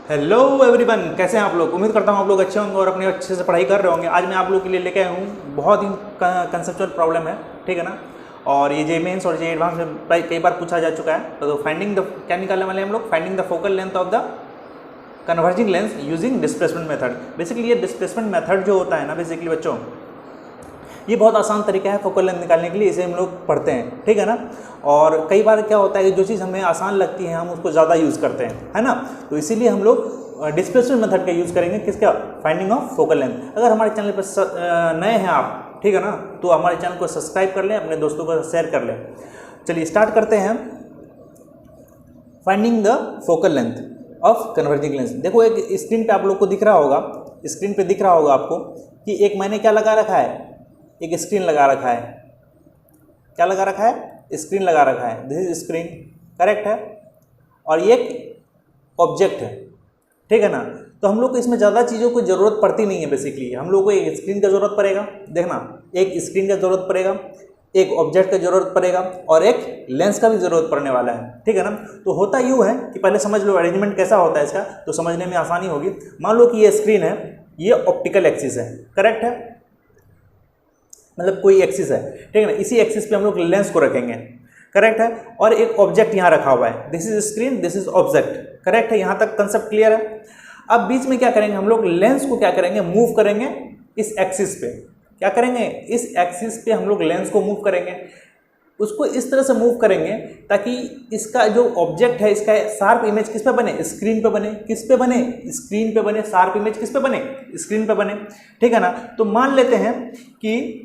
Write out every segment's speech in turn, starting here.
Hello everyone, कैसे हैं आप लोग। उम्मीद करता हूं आप लोग अच्छे होंगे और अपनी अच्छे से पढ़ाई कर रहे होंगे। आज मैं आप लोग के लिए लेके आया हूं बहुत ही कंसेप्चुअल प्रॉब्लम है, ठीक है ना। और ये जे मेंस और जे एडवांस में कई बार पूछा जा चुका है। तो फाइंडिंग द क्या निकालने वाले हैं हम लोग, finding the focal length of the converging lens using displacement method. Basically ये डिस्प्लेसमेंट मेथड जो होता है ना, बेसिकली बच्चों ये बहुत आसान तरीका है फोकल लेंथ निकालने के लिए, इसे हम लोग पढ़ते हैं, ठीक है ना। और कई बार क्या होता है कि जो चीज़ हमें आसान लगती है हम उसको ज़्यादा यूज़ करते हैं, है ना। तो इसीलिए हम लोग डिस्प्लेसमेंट मेथड का यूज़ करेंगे, किसका, फाइंडिंग ऑफ फोकल लेंथ। अगर हमारे चैनल पर नए हैं आप, ठीक है ना, तो हमारे चैनल को सब्सक्राइब कर लें, अपने दोस्तों को शेयर कर लें। चलिए स्टार्ट करते हैं finding the focal length of converging lens. देखो एक स्क्रीन पे आप लोग को दिख रहा होगा, स्क्रीन पे दिख रहा होगा आपको कि एक मैंने क्या लगा रखा है, एक स्क्रीन लगा रखा है। क्या लगा रखा है? स्क्रीन लगा रखा है। दिस इज स्क्रीन, करेक्ट है। और ये एक ऑब्जेक्ट है, ठीक है ना। तो हम लोग को इसमें ज़्यादा चीज़ों की ज़रूरत पड़ती नहीं है। बेसिकली हम लोग को एक स्क्रीन का ज़रूरत पड़ेगा, देखना, एक स्क्रीन का ज़रूरत पड़ेगा, एक ऑब्जेक्ट का ज़रूरत पड़ेगा और एक लेंस का भी ज़रूरत पड़ने वाला है, ठीक है ना। तो होता यूँ है कि पहले समझ लो अरेंजमेंट कैसा होता है इसका, तो समझने में आसानी होगी। मान लो कि ये स्क्रीन है, ये ऑप्टिकल एक्सिस है, करेक्ट है, मतलब कोई एक्सिस है, ठीक है ना। इसी एक्सिस पे हम लोग लेंस को रखेंगे, करेक्ट है। और एक ऑब्जेक्ट यहाँ रखा हुआ है, this is screen, this is object, correct है। यहाँ तक कंसेप्ट क्लियर है। अब बीच में क्या करेंगे हम लोग, लेंस को क्या करेंगे, मूव करेंगे इस एक्सिस पे। क्या करेंगे, इस एक्सिस पे हम लोग लेंस को मूव करेंगे। उसको इस तरह से मूव करेंगे ताकि इसका जो ऑब्जेक्ट है, इसका शार्प इमेज किस पे बने, स्क्रीन पे बने। किस पे बने, स्क्रीन पे बने। शार्प इमेज किस पे बने, स्क्रीन पे बने, ठीक है ना। तो मान लेते हैं कि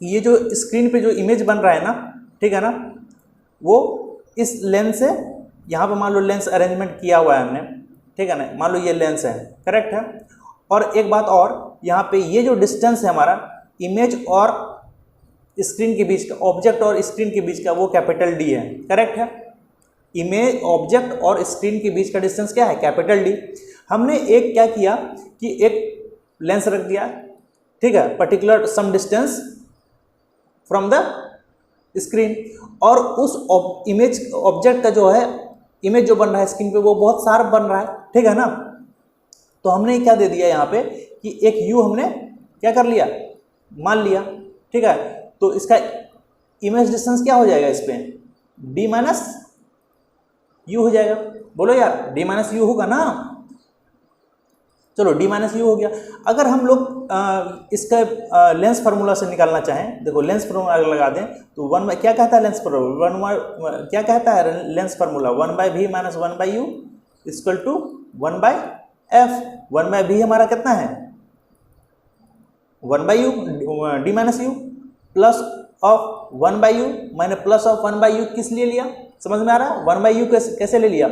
ये जो स्क्रीन पे जो इमेज बन रहा है ना, ठीक है ना, वो इस लेंस से, यहाँ पे मान लो लेंस अरेंजमेंट किया हुआ है हमने, ठीक है ना, मान लो ये लेंस है, करेक्ट है। और एक बात और, यहाँ पे ये जो डिस्टेंस है हमारा इमेज और स्क्रीन के बीच का, ऑब्जेक्ट और स्क्रीन के बीच का, वो कैपिटल डी है, करेक्ट है। इमेज, ऑब्जेक्ट और स्क्रीन के बीच का डिस्टेंस क्या है, कैपिटल डी। हमने एक क्या किया कि एक लेंस रख दिया, ठीक है, particular some distance from the screen, और उस इमेज ऑब्जेक्ट का जो है, इमेज जो बन रहा है स्क्रीन पे, वो बहुत शार्प बन रहा है, ठीक है ना। तो हमने क्या दे दिया यहाँ पे कि एक यू हमने क्या कर लिया, मान लिया, ठीक है। तो इसका इमेज डिस्टेंस क्या हो जाएगा, इस पे डी माइनस यू हो जाएगा। बोलो यार, डी माइनस यू होगा ना। चलो डी माइनस यू हो गया। अगर हम लोग इसका लेंस फार्मूला से निकालना चाहें, देखो लेंस फार्मूला लगा दें तो वन बाय, क्या कहता है लेंस फार्मूला, क्या कहता है lens formula, 1/v minus 1/u equal to 1/f। 1/v हमारा कितना है, 1/u, D minus U plus of 1/u मैंने प्लस ऑफ 1/u किस लिए लिया, समझ में आ रहा है। 1/u कैसे ले लिया,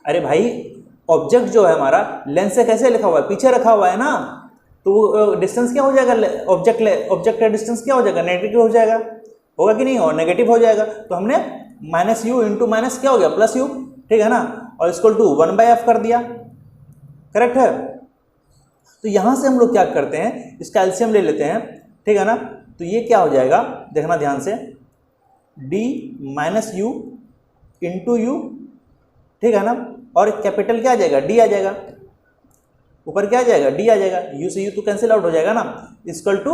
अरे भाई ऑब्जेक्ट जो है हमारा लेंस से कैसे लिखा हुआ है, पीछे रखा हुआ है ना, तो डिस्टेंस क्या हो जाएगा, ऑब्जेक्ट का डिस्टेंस क्या हो जाएगा, नेगेटिव हो जाएगा, होगा कि नहीं, और नेगेटिव हो जाएगा। तो हमने माइनस यू इंटू माइनस क्या हो गया, प्लस यू, ठीक है ना, और इक्वल टू 1/f कर दिया, करेक्ट है। तो यहां से हम लोग क्या करते हैं, इसका एलसीएम ले लेते हैं, ठीक है ना। तो ये क्या हो जाएगा, देखना ध्यान से, D minus you into you, ठीक है ना, और कैपिटल क्या आ जाएगा, डी आ जाएगा, ऊपर क्या आ जाएगा, डी आ जाएगा, यू से यू तो कैंसिल आउट हो जाएगा ना, इक्वल टू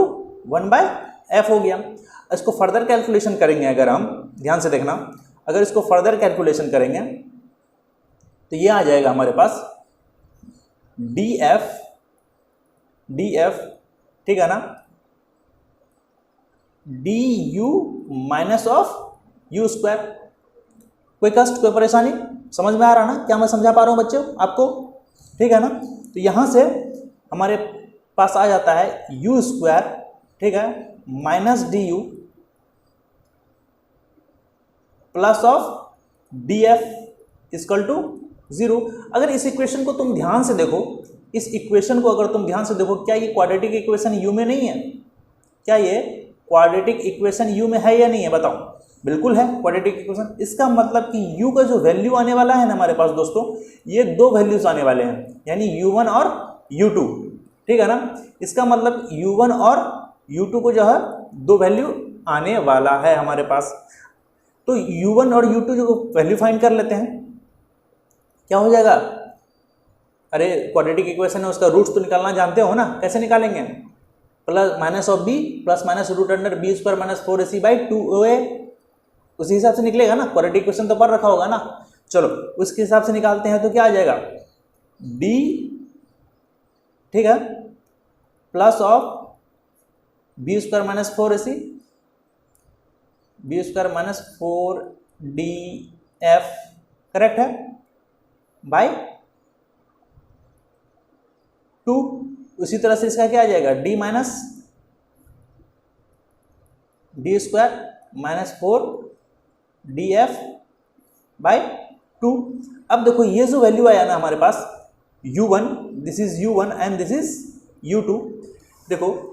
1/f हो गया। इसको फर्दर कैलकुलेशन करेंगे अगर हम, ध्यान से देखना, अगर इसको फर्दर कैलकुलेशन करेंगे तो ये आ जाएगा हमारे पास df, ठीक है ना, du minus of you square. कोई कष्ट, कोई परेशानी, समझ में आ रहा ना क्या मैं समझा पा रहा हूँ बच्चों आपको, ठीक है ना। तो यहाँ से हमारे पास आ जाता है यू स्क्वायर, ठीक है, minus D U plus of D F equal to 0। अगर इस इक्वेशन को तुम ध्यान से देखो, इस इक्वेशन को अगर तुम ध्यान से देखो, क्या ये क्वाड्रेटिक इक्वेशन यू में नहीं है, क्या ये क्वाड्रेटिक इक्वेशन यू में है या नहीं है, बताओ। बिल्कुल है क्वाड्रेटिक इक्वेशन। इसका मतलब कि u का जो वैल्यू आने वाला है ना हमारे पास दोस्तों, ये दो वैल्यूज आने वाले हैं, यानी u1 और u2, ठीक है ना। इसका मतलब u1 और u2 को जो है दो वैल्यू आने वाला है हमारे पास। तो u1 और u2 जो वैल्यू फाइंड कर लेते हैं, क्या हो जाएगा, अरे क्वाड्रेटिक इक्वेशन है, उसका रूट्स तो निकालना जानते हो ना, कैसे निकालेंगे? Plus minus of B plus minus root under B square minus 4ac by 2a, उसी हिसाब से निकलेगा ना, क्वाड्रेटिक इक्वेशन तो पढ़ रखा होगा ना। चलो उसके हिसाब से निकालते हैं तो क्या आ जाएगा, d, ठीक है, plus of B square minus 4ac, B square minus 4df, correct है, बाय 2। उसी तरह से इसका क्या आ जाएगा, d minus D square minus 4df by 2। अब देखो ये जो वैल्यू आया ना हमारे पास u1, this is u1 and this is u2, देखो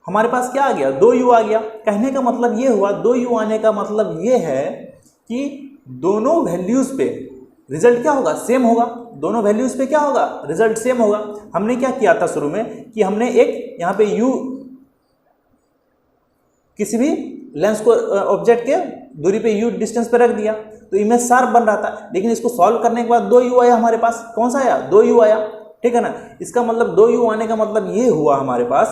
हमारे पास क्या आ गया, 2u आ गया। कहने का मतलब ये हुआ, 2u आने का मतलब ये है कि दोनों वैल्यूज पे रिजल्ट क्या होगा, सेम होगा। दोनों वैल्यूज पे क्या होगा, रिजल्ट सेम होगा। हमने क्या किया था शुरू में कि हमने एक यहाँ पे u किसी भी लेंस को ऑब्जेक्ट के दूरी पे u डिस्टेंस पे रख दिया तो इमेज शार्प बन रहा था, लेकिन इसको सॉल्व करने के बाद 2u आया हमारे पास। कौन सा आया, 2u आया, ठीक है ना। इसका मतलब 2u आने का मतलब ये हुआ हमारे पास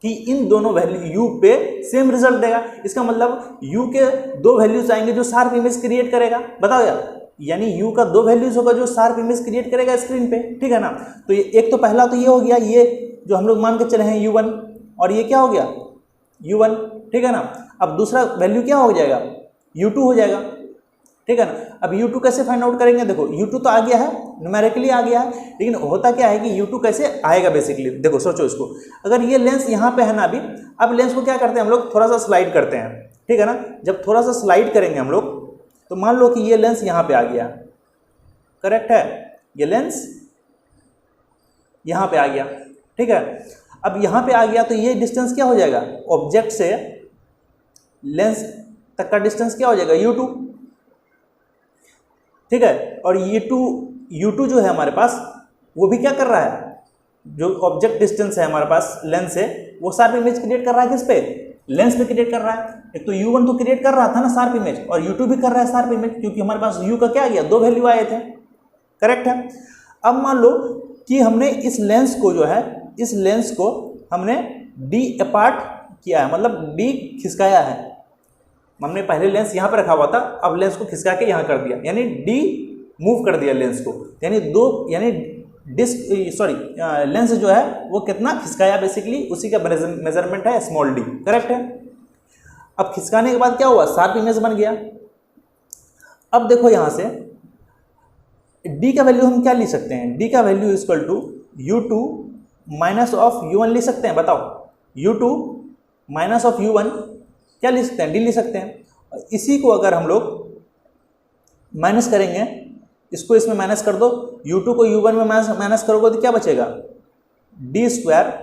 कि इन दोनों वैल्यू u पे सेम रिजल्ट देगा। इसका मतलब u के दो वैल्यूज आएंगे जो शार्प इमेज क्रिएट करेगा, बताओ यार, यानी u का दो वैल्यूज होगा जो शार्प इमेज क्रिएट करेगा स्क्रीन पे, ठीक है ना। तो ये एक तो पहला तो ये हो गया, ये जो हम लोग मान के चले हैं u1, और ये क्या हो गया u1, ठीक है ना। अब दूसरा वैल्यू क्या हो जाएगा, u2 हो जाएगा, ठीक है ना। अब u2 कैसे फाइंड आउट करेंगे, देखो u2 तो आ गया है, न्यूमेरिकली आ गया है, लेकिन होता क्या है कि u2 कैसे आएगा बेसिकली, देखो सोचो इसको। अगर ये लेंस यहाँ पे है ना अभी, अब लेंस को क्या करते हैं हम लोग, थोड़ा सा स्लाइड करते हैं, ठीक है ना। जब थोड़ा सा स्लाइड करेंगे हम लोग तो मान लो कि ये लेंस यहाँ पे आ गया, करेक्ट है, ये लेंस यहाँ पे आ गया, ठीक है। अब यहाँ पे आ गया तो ये डिस्टेंस क्या हो जाएगा, ऑब्जेक्ट से लेंस तक का डिस्टेंस क्या हो जाएगा, u2, ठीक है। और u2 जो है हमारे पास वो भी क्या कर रहा है, जो ऑब्जेक्ट डिस्टेंस है हमारे पास लेंस से, वो शार्प इमेज क्रिएट कर रहा है किस पे, लेंस पे क्रिएट कर रहा है। एक तो u1 तो क्रिएट कर रहा था ना शार्प इमेज, और u2 भी कर रहा है शार्प इमेज, क्योंकि हमारे पास u का क्या आ गया, दो वैल्यू आए थे, करेक्ट है। अब मान लो कि हमने इस लेंस को जो है, इस लेंस को हमने d अपार्ट किया है, मतलब d खिसकाया है। हमने पहले लेंस यहाँ पे रखा हुआ था, अब लेंस को खिसका के यहाँ कर दिया, यानी d मूव कर दिया लेंस को, यानी लेंस जो है वो कितना खिसकाया बेसिकली, उसी का मेजरमेंट है स्मॉल d, करेक्ट है। अब खिसकाने के बाद क्या हुआ, शार्प इमेज बन गया। अब देखो यहाँ से d का वैल्यू हम क्या लिख सकते हैं, d का value equal to u2 minus of u1 लिख सकते हैं, बताओ, u2 माइनस ऑफ u1 क्या लिख सकते हैं, d लिख सकते हैं। इसी को अगर हम लोग माइनस करेंगे, इसको इसमें माइनस कर दो, u2 को u1 में माइनस करोगे तो क्या बचेगा, d स्क्वायर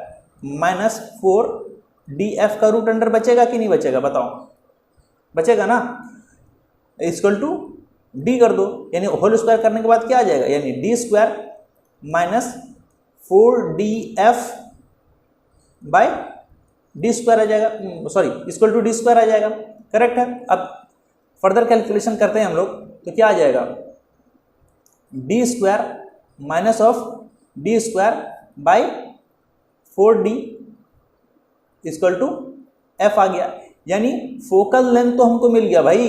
माइनस 4df का रूट अंडर बचेगा कि नहीं बचेगा, बताओ, बचेगा ना। इक्वल टू d कर दो, यानी होल स्क्वायर करने के बाद क्या आ जाएगा, यानी d square minus 4df by d square आ जाएगा, sorry equal to d square आ जाएगा, करेक्ट है। अब फर्दर कैलकुलेशन करते हैं हम लोग तो क्या आ जाएगा, d square minus of d square by 4d equal to f आ गया। यानी फोकल लेंथ तो हमको मिल गया भाई,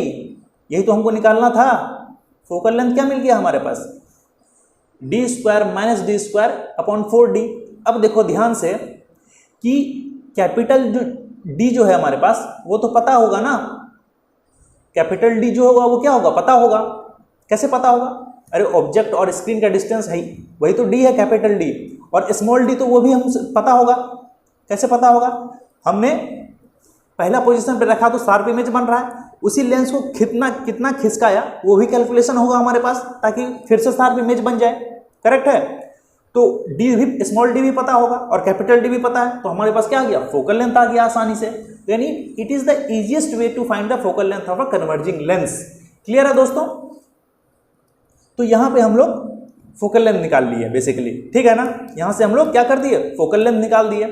यही तो हमको निकालना था। फोकल लेंथ क्या मिल गया हमारे पास, d square minus D square upon 4d। अब देखो ध्यान से कि कैपिटल D जो है हमारे पास वो तो पता होगा ना, कैपिटल D जो होगा वो क्या होगा, पता होगा। कैसे पता होगा, अरे ऑब्जेक्ट और स्क्रीन का डिस्टेंस है वही तो D है, कैपिटल D, और स्मॉल d तो वो भी हम पता होगा। कैसे पता होगा, हमने पहला पोजीशन पे रखा तो शार्प इमेज बन रहा है, उसी लेंस को कितना खिसकाया वो भी कैलकुलेशन होगा हमारे पास, ताकि फिर से शार्प इमेज बन जाए, करेक्ट है। तो d भी, स्मॉल d भी पता होगा और कैपिटल D भी पता है, तो हमारे पास क्या आ गया, फोकल लेंथ आ गया आसानी से। यानी it is the easiest way to find the focal length of a converging lens. Clear है दोस्तों, तो यहाँ पे हम लोग फोकल लेंथ निकाल लिए बेसिकली, ठीक है ना। यहाँ से हम लोग क्या कर दिए, फोकल लेंथ निकाल दिए।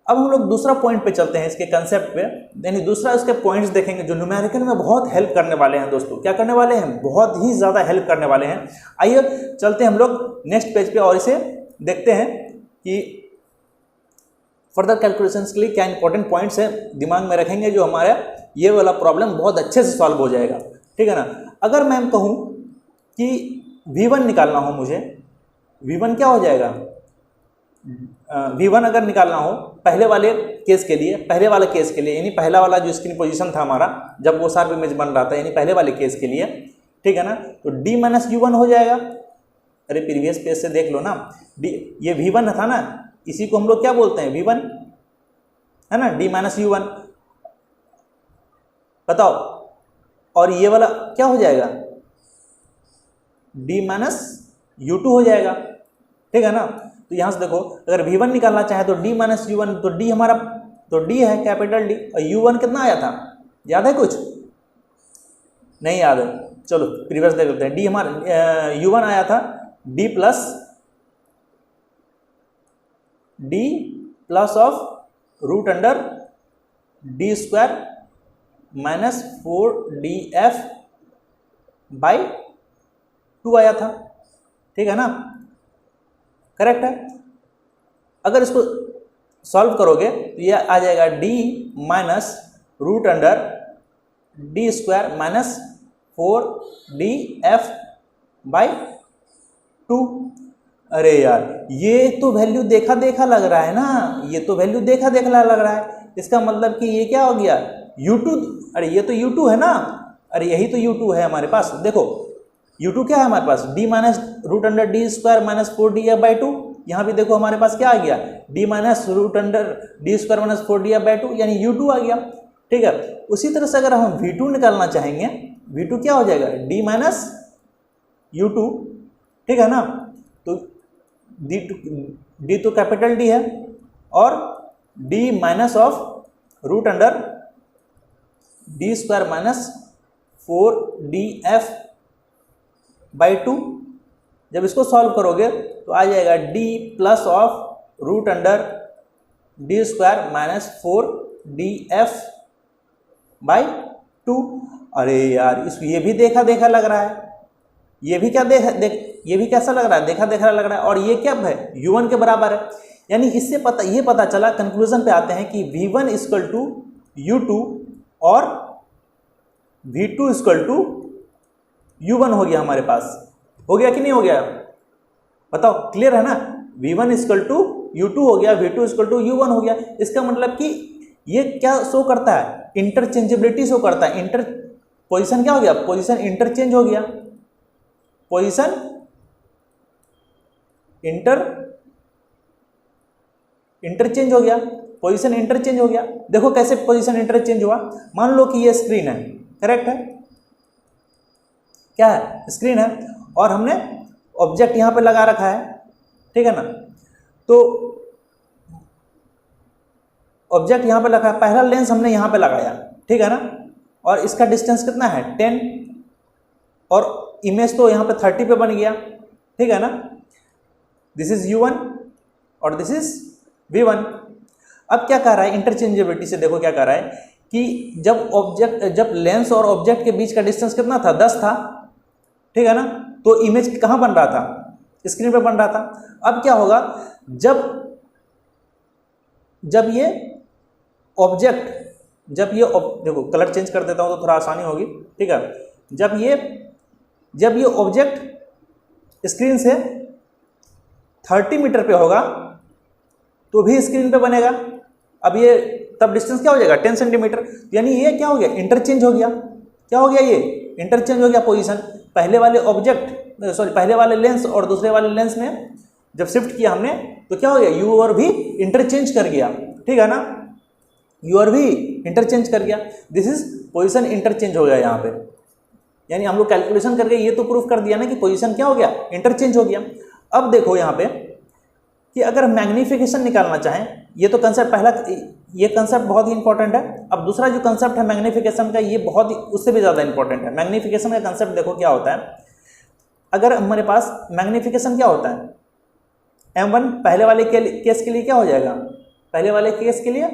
अब हम लोग दूसरा पॉइंट पे चलते हैं इसके कंसेप्ट पे, यानी दूसरा इसके पॉइंट्स देखेंगे जो न्यूमेरिकल में बहुत हेल्प करने वाले हैं दोस्तों। क्या करने वाले हैं? बहुत ही ज़्यादा हेल्प करने वाले हैं। आइए चलते हैं हम लोग नेक्स्ट पेज पे और इसे देखते हैं कि फर्दर कैलकुलेशंस के लिए क्या इंपॉर्टेंट पॉइंट्स हैं, दिमाग में रखेंगे जो हमारा ये वाला प्रॉब्लम बहुत अच्छे से सॉल्व हो जाएगा। ठीक है ना। अगर मैं कहूँ कि V1 निकालना हो मुझे, V1 क्या हो जाएगा? V1 अगर निकालना हो पहले वाले केस के लिए, पहले वाले केस के लिए, यानी पहला वाला जो स्क्रीन पोजीशन था हमारा जब वो शार्प इमेज बन रहा था, यानी पहले वाले केस के लिए, ठीक है ना, तो D माइनस U1 हो जाएगा। अरे प्रीवियस पेज से देख लो ना, ये V1 था ना, इसी को हम लोग क्या बोलते हैं? V1 है ना, D माइनस U1। बताओ, और ये वाला क्या हो जाएगा? D माइनस U2 हो जाएगा। ठीक है ना। तो यहाँ से देखो, अगर V1 निकालना चाहे तो D माइनस U1, तो D हमारा, तो D है कैपिटल D, और U1 कितना आया था? याद है कुछ? नहीं याद है, चलो प्रीवियस देख लेते हैं। D हमारा U1 आया था D plus of root under D square minus 4DF by 2 आया था। ठीक है ना, करेक्ट है। अगर इसको सॉल्व करोगे तो ये आ जाएगा D minus root under D square minus 4DF by 2। अरे यार, ये तो वैल्यू देखा देखा लग रहा है ना, ये तो वैल्यू देखा देखा लग रहा है। इसका मतलब कि ये क्या हो गया? U2। अरे ये तो U2 है ना, अरे यही तो U2 है हमारे पास। देखो U2 क्या है हमारे पास? D minus root under D square minus 4DF by 2। यहाँ भी देखो हमारे पास क्या आ गया? D minus root under D square minus 4DF by 2, यानी U2 आ गया। ठीक है। उसी तरह से अगर हम V2 निकालना चाहेंगे, V2 क्या हो जाएगा? D minus U2। ठीक है ना। तो D तो कैपिटल D है, और D minus of root under D square minus 4DF by 2। जब इसको सॉल्व करोगे तो आ जाएगा D plus of root under D square minus 4DF by 2। अरे यार, इस ये भी देखा देखा लग रहा है, ये भी क्या ये भी कैसा लग रहा है? देखा देखा लग रहा है। और ये क्या है? U1 के बराबर है। यानी इससे ये पता चला, कंक्लूजन पे आते हैं कि V1 इक्वल टू U2 और V2 इक्वल टू U1 हो गया हमारे पास। हो गया कि नहीं हो गया? बताओ, क्लियर है ना? V1 इक्वल टू U2 हो गया, V2 इक्वल टू U1 हो गया। इसका मतलब कि ये क्या शो करता है? इंटरचेंजेबिलिटी शो करता है। पोजीशन क्या हो गया? पोजीशन इंटरचेंज हो गया। पोजीशन इंटरचेंज हो गया। पोजीशन इंटरचेंज हो गया। देखो कैसे पोजीशन इंटरचेंज हुआ। मान लो कि ये स्क्रीन है, करेक्ट है? क्या है? स्क्रीन है, और हमने ऑब्जेक्ट यहां पे लगा रखा है। ठीक है ना। तो ऑब्जेक्ट यहां पे लगा है, पहला लेंस हमने यहां पे लगाया, ठीक है ना, और इसका डिस्टेंस कितना है? 10, और इमेज तो यहाँ पे 30 पे बन गया। ठीक है ना। दिस इज U1 और दिस इज V1। अब क्या कह रहा है? इंटरचेंजेबिलिटी से देखो क्या कह रहा है कि जब लेंस और ऑब्जेक्ट के बीच का डिस्टेंस कितना था? 10 था। ठीक है ना। तो इमेज कहाँ बन रहा था? स्क्रीन पे बन रहा था। अब क्या होगा? जब ये ऑब्जेक्ट, देखो कलर चेंज कर देता हूं तो थोड़ा आसानी होगी। ठीक है। जब ये ऑब्जेक्ट स्क्रीन से 30 मीटर पे होगा तो भी स्क्रीन पे बनेगा। अब ये तब डिस्टेंस क्या हो जाएगा? 10 सेंटीमीटर। यानी ये क्या हो गया? इंटरचेंज हो गया। क्या हो गया? ये इंटरचेंज हो गया पोजीशन। पहले वाले लेंस और दूसरे वाले लेंस में जब शिफ्ट किया हमने तो क्या हो गया? U और V इंटरचेंज कर गया। ठीक है ना। U और V इंटरचेंज कर गया। दिस इज पोजीशन इंटरचेंज हो गया यहाँ पे। यानी हम लोग कैलकुलेशन करके ये तो प्रूफ कर दिया ना कि पोजीशन क्या हो गया? इंटरचेंज हो गया। अब देखो यहाँ पे कि अगर मैग्नीफिकेशन निकालना चाहें, ये तो कंसेप्ट पहला, ये कंसेप्ट बहुत ही इंपॉर्टेंट है। अब दूसरा जो कंसेप्ट है मैग्नीफिकेशन का, ये बहुत ही उससे भी ज़्यादा इंपॉर्टेंट है। मैग्नीफिकेशन का कंसेप्ट देखो क्या होता है। अगर हमारे पास मैग्नीफिकेशन क्या होता है? M1 पहले वाले केस के लिए क्या हो जाएगा? पहले वाले केस के लिए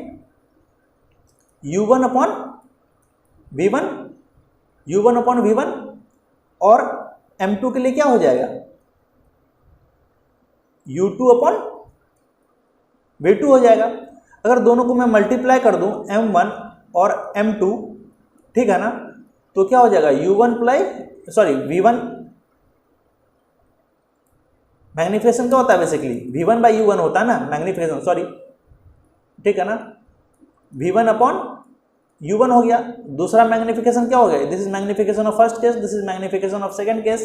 u1 upon v1, u1 upon v1, और m2 के लिए क्या हो जाएगा u2 अपॉन v2 हो जाएगा। अगर दोनों को मैं मल्टीप्लाई कर दूं m1 और m2, ठीक है ना, तो क्या हो जाएगा v1 मैग्निफिकेशन क्या होता है बेसिकली v1 बाई u1 होता है ना, मैग्निफिकेशन, सॉरी, ठीक है ना, v1 अपॉन u1 हो गया। दूसरा मैग्निफिकेशन क्या हो गया, this is magnification of first case, this is magnification of second case,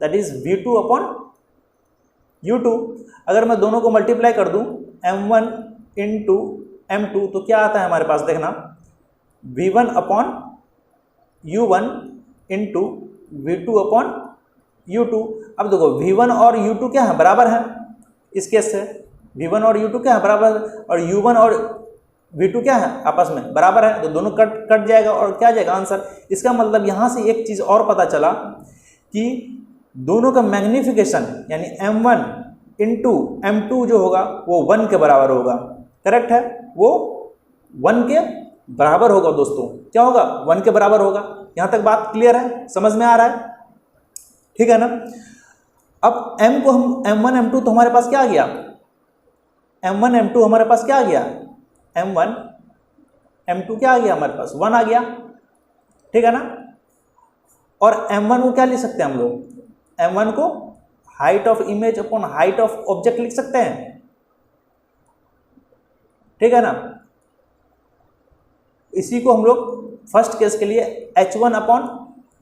that is v2 upon u2। अगर मैं दोनों को मल्टीप्लाई कर दूं m1 इंटू m2 तो क्या आता है हमारे पास, देखना, v1 upon u1 into v2 upon u2। अब देखो v1 और u2 क्या है, बराबर है इस केस से, v1 और u2 क्या है, बराबर है, और u1 और v2 क्या है, आपस में बराबर है, तो दोनों कट जाएगा और क्या जाएगा आंसर। इसका मतलब यहाँ से एक चीज़ और पता चला कि दोनों का मैग्निफिकेशन यानी m1 इंटू m2 जो होगा वो 1 के बराबर होगा, करेक्ट है, वो 1 के बराबर होगा दोस्तों, क्या होगा, 1 के बराबर होगा। यहाँ तक बात क्लियर है, समझ में आ रहा है, ठीक है ना। अब m को हम m1 m2 तो हमारे पास क्या आ गया, m1 m2 हमारे पास क्या आ गया, m1 m2 क्या आ गया हमारे पास, 1 आ गया, ठीक है ना। और m1 को क्या लिख सकते हैं हम लोग, m1 को height of image upon height of object लिख सकते हैं, ठीक है ना। इसी को हम लोग फर्स्ट केस के लिए h1 अपॉन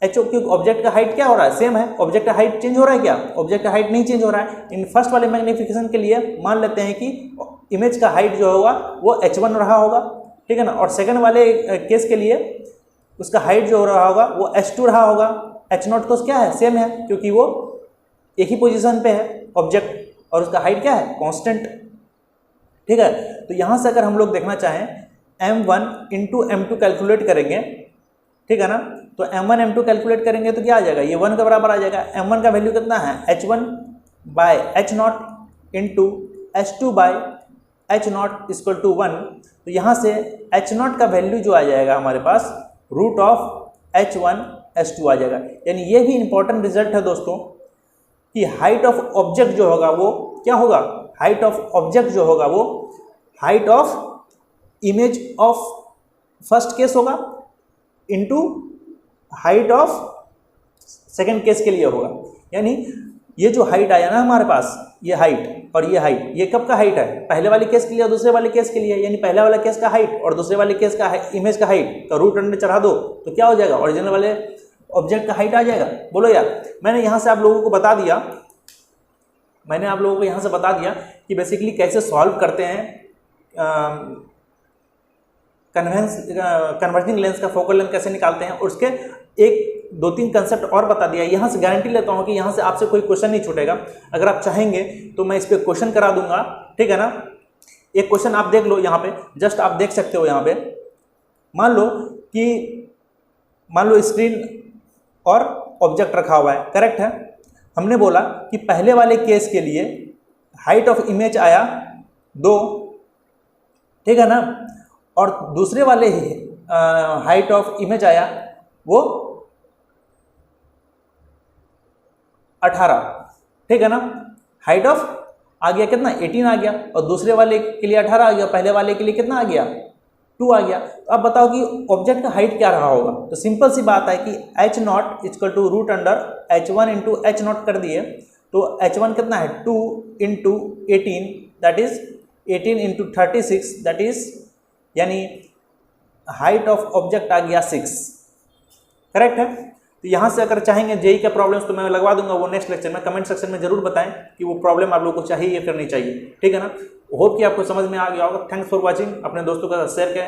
h, क्योंकि ऑब्जेक्ट का हाइट क्या हो रहा है, सेम है, ऑब्जेक्ट का हाइट चेंज हो रहा है क्या, ऑब्जेक्ट का हाइट नहीं चेंज हो रहा है। इन फर्स्ट वाले मैग्निफिकेशन के लिए मान लेते हैं कि इमेज का हाइट जो होगा वो h1 रहा होगा, ठीक है ना, और सेकंड वाले केस के लिए उसका हाइट जो रहा होगा वो h2 रहा होगा। h0 तो क्या है, सेम है, क्योंकि वो एक ही पोजीशन पे है ऑब्जेक्ट, और उसका हाइट क्या है, कांस्टेंट, ठीक है। तो यहाँ से अगर हम लोग देखना चाहें m1 इंटू m2 कैलकुलेट करेंगे, ठीक है ना, तो m1 m2 कैलकुलेट करेंगे तो क्या आ जाएगा, ये 1 के बराबर आ जाएगा। m1 का वैल्यू कितना है, h1 by h0 into h2 by h0 equal to 1। तो यहाँ से h0 का वैल्यू जो आ जाएगा हमारे पास रूट ऑफ h1 h2 आ जाएगा। यानी ये भी इंपॉर्टेंट रिजल्ट है दोस्तों कि हाइट ऑफ ऑब्जेक्ट जो होगा वो क्या होगा, हाइट ऑफ ऑब्जेक्ट जो होगा वो height of image of first case होगा into height of second case के लिए होगा। यानी ये जो हाइट आया ना हमारे पास, ये हाइट और ये हाइट, ये कब का हाइट है, पहले वाले केस के लिए और दूसरे वाले केस के लिए। यानी पहले वाला केस का हाइट और दूसरे वाले केस का इमेज का हाइट का रूट अंडर चढ़ा दो तो क्या हो जाएगा, ओरिजिनल वाले ऑब्जेक्ट का हाइट आ जाएगा। बोलो यार, मैंने यहाँ से आप लोगों को बता दिया, मैंने आप लोगों को यहाँ से बता दिया कि बेसिकली कैसे सॉल्व करते हैं कन्वर्जिंग लेंस का फोकल लेंथ कैसे निकालते हैं, और उसके एक दो तीन कंसेप्ट और बता दिया। यहाँ से गारंटी लेता हूँ कि यहाँ से आपसे कोई क्वेश्चन नहीं छूटेगा। अगर आप चाहेंगे तो मैं इस पर क्वेश्चन करा दूंगा, ठीक है ना। एक क्वेश्चन आप देख लो यहाँ पे, जस्ट आप देख सकते हो यहाँ पे। मान लो स्क्रीन और ऑब्जेक्ट रखा हुआ है, करेक्ट है। हमने बोला कि पहले वाले केस के लिए हाइट ऑफ इमेज आया 2, ठीक है ना, और दूसरे वाले हाइट ऑफ इमेज आया वो 18, ठीक है ना। हाइट ऑफ आ गया कितना, 18 आ गया, और दूसरे वाले के लिए 18 आ गया, पहले वाले के लिए कितना आ गया, 2 आ गया। तो अब बताओ कि ऑब्जेक्ट का हाइट क्या रहा होगा। तो सिंपल सी बात है कि h0 equal to root under h1 into h0 कर दिए तो h1 कितना है 2 into 18, that is 18 into 36, that is यानी हाइट ऑफ ऑब्जेक्ट आ गया 6, करेक्ट है। तो यहाँ से अगर चाहेंगे जेई का प्रॉब्लम्स तो मैं लगवा दूंगा वो नेक्स्ट लेक्चर में। कमेंट सेक्शन में जरूर बताएं कि वो प्रॉब्लम आप लोगों को चाहिए या फिर नहीं चाहिए, ठीक है ना। होप कि आपको समझ में आ गया होगा। थैंक्स फॉर वॉचिंग, अपने दोस्तों के साथ शेयर करें।